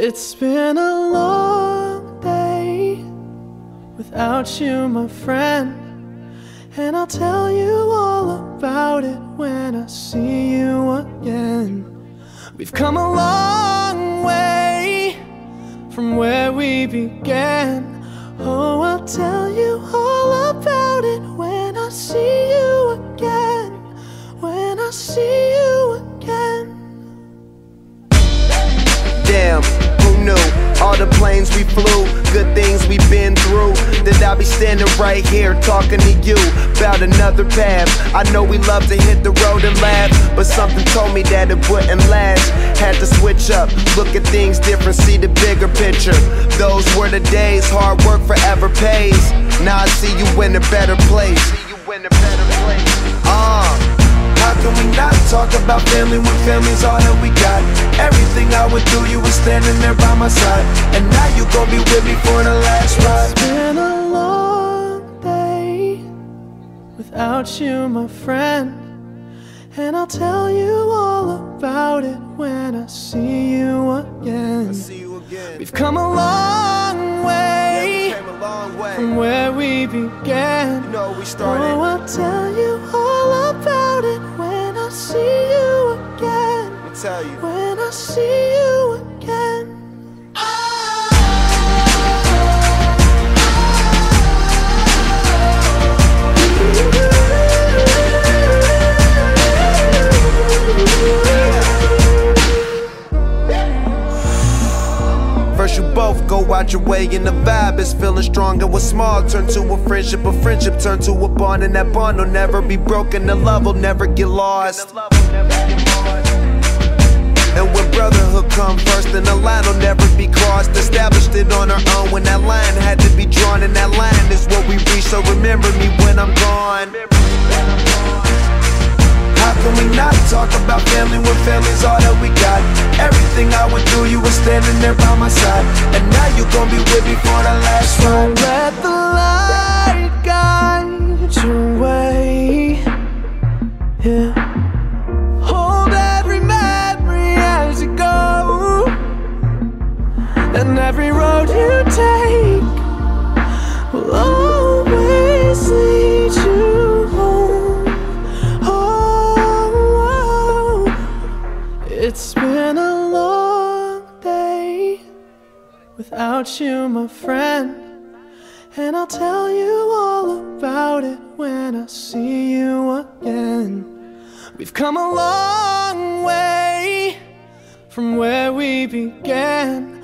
It's been a long day without you, my friend, and I'll tell you all about it when I see you again. We've come a long way from where we began. Oh, I'll tell you all about it when I see you again. When I see you again. Damn, who knew? All the planes we flew, good things we've been through, that I'll be standing right here talking to you about another path. I know we love to hit the road and laugh, but something told me that it wouldn't last. Had to switch up, look at things different, see the bigger picture. Those were the days, hard work forever pays. Now I see you in a better place. How can we not talk about family when family's all that we got? Everything I went through, you were standing there by my side, and now you gon' be with me for the last ride. It's been a long day without you, my friend, and I'll tell you all about it when I see you again. We've come a long way, from where we began. Oh, I'll tell you all about it when I see you again. When I see you again. First you both go out your way and the vibe is feeling strong. And what's small turn to a friendship turn to a bond, and that bond will never be broken, the love will never get lost. And when brotherhood come first, then the line will never be crossed. Established it on our own when that line had to be drawn, and that line is what we reach, so remember me when I'm gone. How can we not talk about family when family's all that we got? Everything I went through, you were standing there by my side, and now you gon' be with me for the last ride. Don't let the light guide your way. Yeah. Hold every memory as you go, and every road you take will always lead you home. It's been a long day without you, my friend, and I'll tell you all about it when I see you again. We've come a long way from where we began.